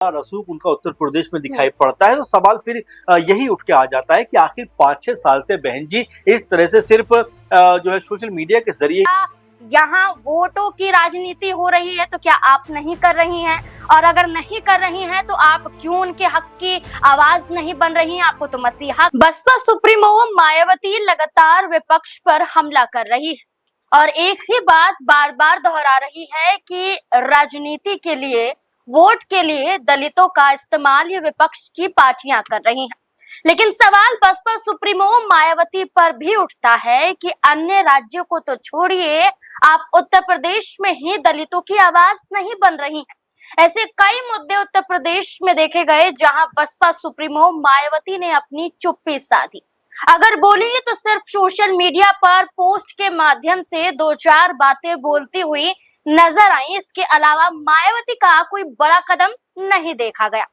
रसूख उनका उत्तर प्रदेश में दिखाई पड़ता है, तो सवाल फिर यही उठ के आ जाता है कि आखिर 5-6 साल से बहन जी इस तरह से सिर्फ जो है सोशल मीडिया के जरिए यहाँ वोटों की राजनीति हो रही है, तो क्या आप नहीं कर रही हैं? और अगर नहीं कर रही हैं तो आप क्यों उनके हक की आवाज नहीं बन रही हैं? आपको तो मसीहा। बसपा सुप्रीमो मायावती लगातार विपक्ष पर हमला कर रही है और एक ही बात बार बार दोहरा रही है कि राजनीति के लिए, वोट के लिए दलितों का इस्तेमाल ये विपक्ष की पार्टियां कर रही हैं। लेकिन सवाल बसपा सुप्रीमो मायावती पर भी उठता है कि अन्य राज्यों को तो छोड़िए, आप उत्तर प्रदेश में ही दलितों की आवाज नहीं बन रही हैं। ऐसे कई मुद्दे उत्तर प्रदेश में देखे गए जहां बसपा सुप्रीमो मायावती ने अपनी चुप्पी साधी। अगर बोली तो सिर्फ सोशल मीडिया पर पोस्ट के माध्यम से 2-4 बातें बोलती हुई नजर आई। इसके अलावा मायावती का कोई बड़ा कदम नहीं देखा गया।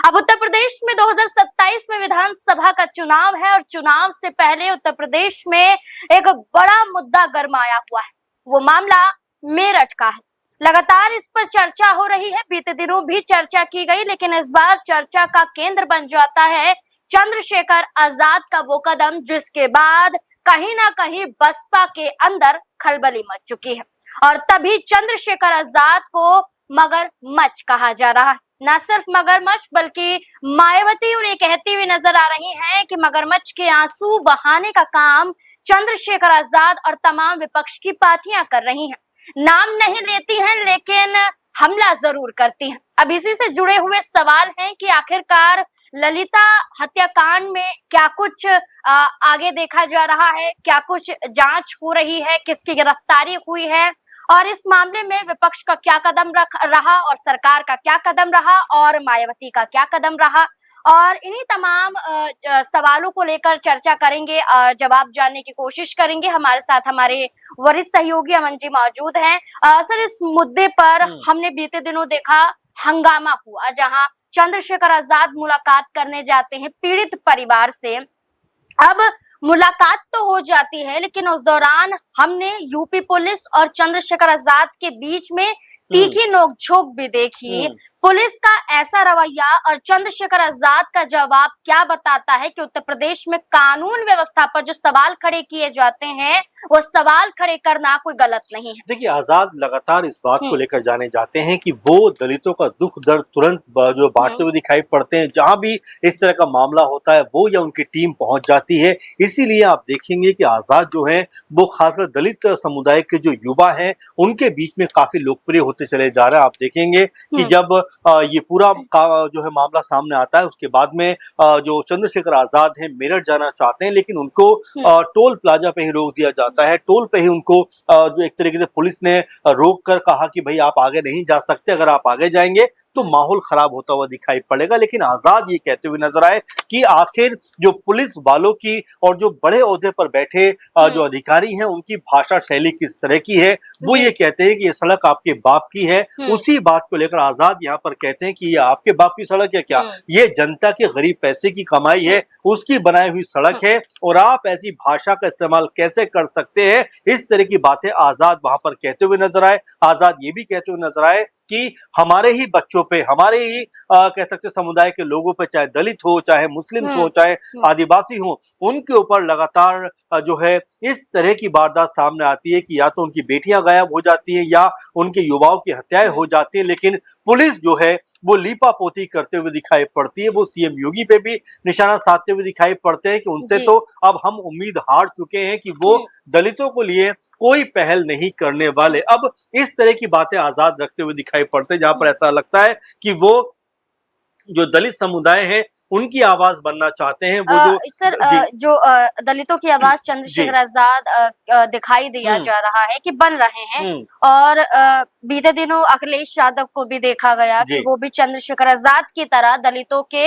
अब उत्तर प्रदेश में 2027 में विधानसभा का चुनाव है और चुनाव से पहले उत्तर प्रदेश में एक बड़ा मुद्दा गरमाया हुआ है। वो मामला मेरठ का है। लगातार इस पर चर्चा हो रही है। बीते दिनों भी चर्चा की गई, लेकिन इस बार चर्चा का केंद्र बन जाता है चंद्रशेखर आजाद का वो कदम, जिसके बाद कहीं ना कहीं बसपा के अंदर खलबली मच चुकी है। और तभी चंद्रशेखर आजाद को मगरमच्छ कहा जा रहा है। न सिर्फ मगरमच्छ बल्कि मायावती उन्हें कहती हुई नजर आ रही हैं कि मगरमच्छ के आंसू बहाने का काम चंद्रशेखर आजाद और तमाम विपक्ष की पार्टियां कर रही हैं। नाम नहीं लेती हैं लेकिन हमला जरूर करती हैं। अब इसी से जुड़े हुए सवाल हैं कि आखिरकार ललिता हत्याकांड में क्या कुछ आगे देखा जा रहा है, क्या कुछ जांच हो रही है, किसकी गिरफ्तारी हुई है और इस मामले में विपक्ष का क्या कदम रहा और सरकार का क्या कदम रहा और मायावती का क्या कदम रहा। और इन्हीं तमाम सवालों को लेकर चर्चा करेंगे और जवाब जानने की कोशिश करेंगे। हमारे साथ हमारे वरिष्ठ सहयोगी अमन जी मौजूद हैं। सर, इस मुद्दे पर हमने बीते दिनों देखा हंगामा हुआ, जहां चंद्रशेखर आजाद मुलाकात करने जाते हैं पीड़ित परिवार से। अब मुलाकात तो हो जाती है, लेकिन उस दौरान हमने यूपी पुलिस और चंद्रशेखर आजाद के बीच में तीखी नोकझोंक भी देखी। पुलिस का ऐसा रवैया और चंद्रशेखर आजाद का जवाब क्या बताता है कि उत्तर प्रदेश में कानून व्यवस्था पर जो सवाल खड़े किए जाते हैं, वो सवाल खड़े करना कोई गलत नहीं है। देखिए, आजाद लगातार इस बात को लेकर जाने जाते हैं कि वो दलितों का दुख दर्द तुरंत जो बांटते हुए दिखाई पड़ते हैं। जहां भी इस तरह का मामला होता है वो या उनकी टीम पहुंच जाती है। इसीलिए आप देखेंगे कि आजाद जो है वो खासकर दलित समुदाय के जो युवा हैं उनके बीच में काफी लोकप्रिय होते चले जा रहे हैं। आप देखेंगे कि जब ये पूरा जो है मामला सामने आता है, उसके बाद में जो चंद्रशेखर आजाद हैं मेरठ जाना चाहते हैं, लेकिन उनको टोल प्लाजा पे ही रोक दिया जाता है। टोल पे ही उनको जो एक तरीके से पुलिस ने रोक कर कहा कि भाई आप आगे नहीं जा सकते, अगर आप आगे जाएंगे तो माहौल खराब होता हुआ दिखाई पड़ेगा। लेकिन आजाद ये कहते हुए नजर आए कि आखिर जो पुलिस वालों की और जो बड़े ओहदे पर बैठे जो अधिकारी हैं उनकी भाषा शैली किस तरह की है। वो ये कहते हैं कि ये सड़क आपके बाप की है। उसी बात को लेकर आजाद यहाँ पर कहते हैं कि ये आपके बाप की सड़क है क्या? ये जनता के गरीब पैसे की कमाई है, उसकी बनाई हुई सड़क है और आप ऐसी भाषा का इस्तेमाल कैसे कर सकते हैं? इस तरह की बातें आजाद वहां पर कहते हुए नजर आए। आजाद ये भी कहते हुए नजर आए कि हमारे ही बच्चों पे, हमारे ही कह सकते समुदाय के लोगों पे, चाहे दलित हो, चाहे मुस्लिम हो, चाहे आदिवासी हो, उनके ऊपर लगातार जो है इस तरह की वारदात सामने आती है कि या तो उनकी बेटियां गायब हो जाती हैं या उनके युवाओं की हत्याएं हो जाती हैं। लेकिन पुलिस जो है वो लीपापोती करते हुए दिखाई पड़ती है। वो सीएम योगी पे भी निशाना साधते हुए दिखाई पड़ते हैं कि उनसे तो अब हम उम्मीद हार चुके हैं कि वो दलितों को लिए कोई पहल नहीं करने वाले। अब इस तरह की बातें आजाद रखते हुए दिखाई पड़ते हैं, जहां पर ऐसा लगता है कि वो जो दलित समुदाय है उनकी आवाज बनना चाहते हैं। वो जो सर, जो दलितों की आवाज चंद्रशेखर आजाद दिखाई दिया जा रहा है कि बन रहे हैं और बीते दिनों अखिलेश यादव को भी देखा गया कि वो भी चंद्रशेखर आजाद की तरह दलितों के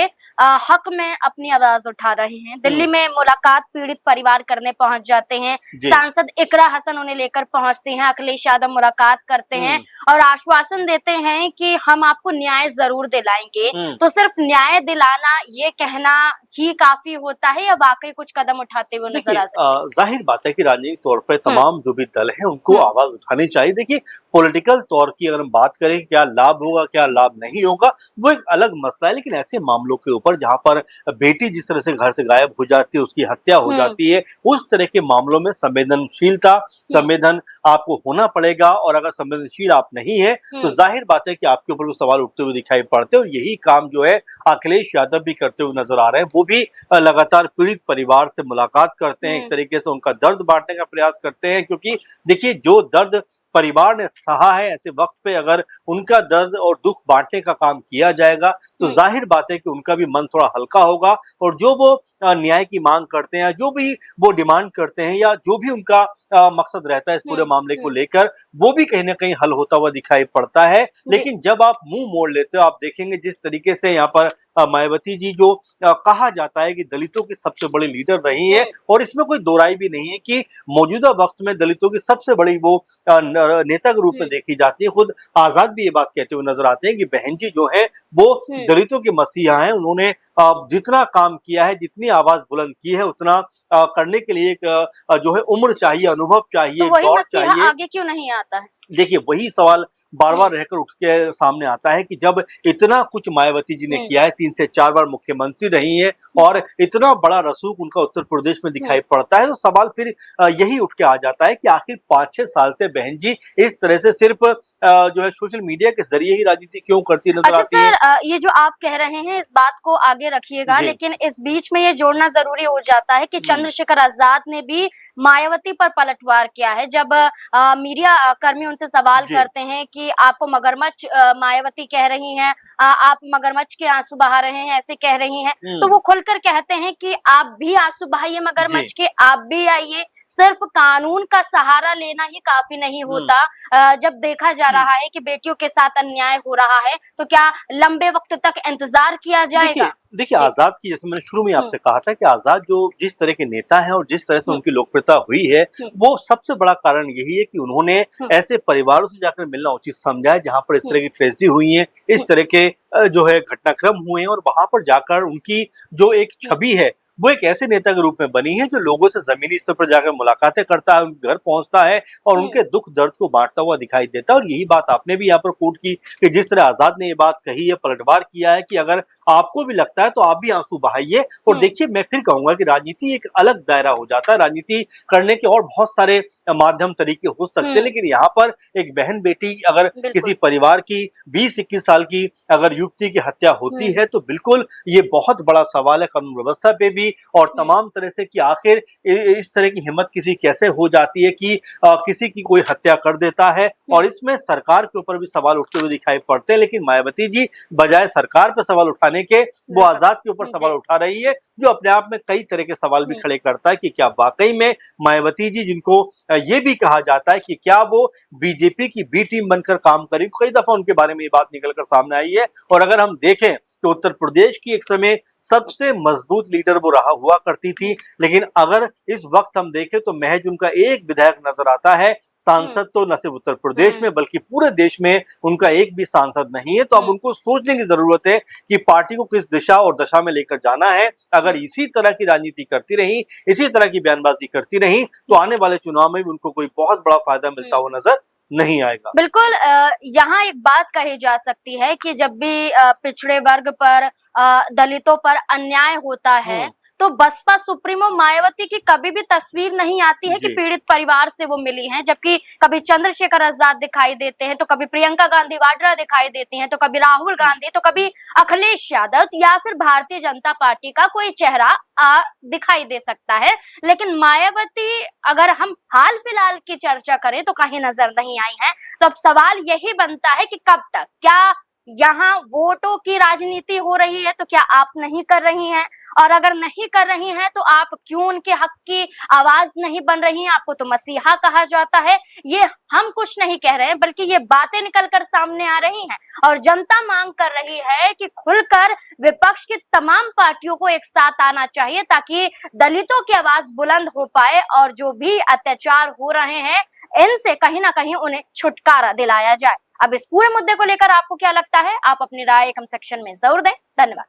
हक में अपनी आवाज उठा रहे हैं। दिल्ली में मुलाकात पीड़ित परिवार करने पहुंच जाते हैं। सांसद इकरा हसन उन्हें लेकर पहुंचती हैं। अखिलेश यादव मुलाकात करते हैं और आश्वासन देते हैं कि हम आपको न्याय जरूर दिलाएंगे। तो सिर्फ न्याय दिलाना, ये कहना ही काफी होता है या वाकई कुछ कदम उठाते हुए नजर आ सकते हैं? जाहिर बात है कि राजनीतिक तौर पर तमाम जो भी दल है उनको आवाज उठानी चाहिए। देखिए, पॉलिटिकल तौर की अगर हम बात करें क्या लाभ होगा क्या लाभ नहीं होगा वो एक अलग मसला है, लेकिन ऐसे मामलों के ऊपर जहां पर बेटी जिस तरह से घर से गायब हो जाती है, उसकी हत्या हो जाती है, उस तरह के मामलों में संवेदनशीलता संवेदन आपको होना पड़ेगा। और अगर संवेदनशील आप नहीं है तो जाहिर बात है कि आपके ऊपर वो सवाल उठते हुए दिखाई पड़ते हैं। और यही काम जो है अखिलेश यादव भी करते हुए नजर आ रहे हैं। वो भी लगातार पीड़ित परिवार से मुलाकात करते हैं, एक तरीके से उनका दर्द बांटने का प्रयास करते हैं, क्योंकि देखिए जो दर्द परिवार ने सहा है, ऐसे वक्त पे अगर उनका दर्द और दुख बांटने का काम किया जाएगा तो जाहिर बात है कि उनका भी मन थोड़ा हल्का होगा। और जो वो न्याय की मांग करते हैं, जो भी वो डिमांड करते हैं, या जो भी उनका मकसद रहता है इस पूरे मामले को लेकर, वो भी कहीं ना कहीं हल होता हुआ दिखाई पड़ता है। लेकिन जब आप मुंह मोड़ लेते हो, आप देखेंगे जिस तरीके से यहाँ पर मायावती जी जो कहा जाता है कि दलितों की सबसे बड़ी लीडर रही है, और इसमें कोई दो राय भी नहीं है कि मौजूदा वक्त में दलितों की सबसे बड़ी वो नेता के रूप में देखी जाती है। खुद आजाद भी ये बात कहते हुए नजर आते हैं कि बहन जी जो है वो दलितों के मसीहा हैं। उन्होंने जितना काम किया है, जितनी आवाज बुलंद की है, उतना करने के लिए एक जो है उम्र चाहिए, अनुभव चाहिए, तो वही दौर मसीहा चाहिए। आगे क्यों नहीं आता है? देखिए वही सवाल बार बार रहकर उठ के सामने आता है कि जब इतना कुछ मायावती जी ने किया है, 3 से 4 बार मुख्यमंत्री रही है, और इतना बड़ा रसूख उनका उत्तर प्रदेश में दिखाई पड़ता है, तो सवाल फिर यही उठ के आ जाता है कि आखिर 5-6 साल से बहन जी इस तरह से सिर्फ जो है सोशल मीडिया के जरिए ही राजनीति क्यों करती नजर अच्छा आती है। सर, ये जो आप कह रहे हैं इस बात को आगे रखिएगा, लेकिन इस बीच में ये जोड़ना जरूरी हो जाता है कि चंद्रशेखर आजाद ने भी मायावती पर पलटवार किया है। जब मीडिया कर्मी उनसे सवाल करते हैं कि आपको मगरमच्छ मायावती कह रही हैं, आप मगरमच्छ के आंसू बहा रहे हैं, ऐसे कह रही हैं, तो वो खुलकर कहते हैं कि आप भी आंसू बहाइए मगरमच्छ के, आप भी आइए, सिर्फ कानून का सहारा लेना ही काफी नहीं होता। जब देखा जा रहा है कि बेटियों के साथ अन्याय हो रहा है तो क्या लंबे वक्त तक इंतजार किया जाएगा? देखिए आजाद की, जैसे मैंने शुरू में आपसे कहा था कि आजाद जो जिस तरह के नेता हैं और जिस तरह से उनकी लोकप्रियता हुई है, वो सबसे बड़ा कारण यही है कि उन्होंने ऐसे परिवारों से जाकर मिलना उचित समझा है जहां पर इस तरह की ट्रेजेडी हुई है, इस तरह के जो है घटनाक्रम हुए हैं, और वहां पर जाकर उनकी जो एक छवि है वो एक ऐसे नेता के रूप में बनी है जो लोगों से जमीनी स्तर पर जाकर मुलाकातें करता है, उनके घर पहुंचता है और उनके दुख दर्द को बांटता हुआ दिखाई देता है। और यही बात आपने भी यहाँ पर कोट की कि जिस तरह आजाद ने ये बात कही है, पलटवार किया है कि अगर आपको भी लगता है तो आप भी आंसू बहाइए। और देखिए मैं फिर कहूंगा कि राजनीति एक अलग दायरा हो जाता है, राजनीति करने के और बहुत सारे माध्यम तरीके हो सकते हैं, लेकिन यहाँ पर एक बहन बेटी अगर किसी परिवार की 20-21 साल की अगर युवती की हत्या होती है तो बिल्कुल ये बहुत बड़ा सवाल है कानून व्यवस्था पे भी और तमाम तरह से कि आखिर इस तरह की हिम्मत किसी कैसे हो जाती है कि किसी की कोई हत्या कर देता है। और इसमें सरकार के ऊपर भी सवाल उठते हुए दिखाई पड़ते हैं, लेकिन मायावती जी बजाय सरकार पर सवाल उठाने के वो आजाद के ऊपर सवाल उठा रही है, जो अपने आप में कई तरह के सवाल भी खड़े करता है कि क्या वाकई में मायावती जी, जिनको ये भी कहा जाता है कि क्या वो बीजेपी की बी टीम बनकर काम करेगी, कई दफा उनके बारे में ये बात निकलकर सामने आई है। और अगर हम देखें तो उत्तर प्रदेश की एक समय सबसे मजबूत लीडर वो रहा हुआ करती थी, लेकिन अगर इस वक्त हम देखें तो महज उनका एक विधायक नजर आता है, सांसद तो न सिर्फ उत्तर प्रदेश में बल्कि पूरे देश में उनका एक भी सांसद नहीं है। तो अब उनको सोचने की जरूरत है कि पार्टी को किस दिशा और दशा में लेकर जाना है। अगर इसी तरह की राजनीति करती रही, इसी तरह की बयानबाजी करती रही, तो आने वाले चुनाव में भी उनको कोई बहुत बड़ा फायदा मिलता हुआ नजर नहीं आएगा। बिल्कुल, यहाँ एक बात कही जा सकती है कि जब भी पिछड़े वर्ग पर, दलितों पर अन्याय होता है तो बसपा सुप्रीमो मायावती की कभी भी तस्वीर नहीं आती है कि पीड़ित परिवार से वो मिली हैं, जबकि कभी चंद्रशेखर आजाद दिखाई देते हैं, तो कभी प्रियंका गांधी वाड्रा दिखाई देती हैं, तो कभी राहुल गांधी, तो कभी अखिलेश यादव या फिर भारतीय जनता पार्टी का कोई चेहरा दिखाई दे सकता है। लेकिन मायावती अगर हम हाल फिलहाल की चर्चा करें तो कहीं नजर नहीं आई है। तो अब सवाल यही बनता है कि कब तक, क्या यहाँ वोटों की राजनीति हो रही है तो क्या आप नहीं कर रही हैं? और अगर नहीं कर रही हैं तो आप क्यों उनके हक की आवाज नहीं बन रही हैं? आपको तो मसीहा कहा जाता है। ये हम कुछ नहीं कह रहे हैं, बल्कि ये बातें निकलकर सामने आ रही हैं और जनता मांग कर रही है कि खुलकर विपक्ष की तमाम पार्टियों को एक साथ आना चाहिए ताकि दलितों की आवाज बुलंद हो पाए और जो भी अत्याचार हो रहे हैं इनसे कहीं ना कहीं उन्हें छुटकारा दिलाया जाए। अब इस पूरे मुद्दे को लेकर आपको क्या लगता है? आप अपनी राय कमेंट सेक्शन में जरूर दें। धन्यवाद।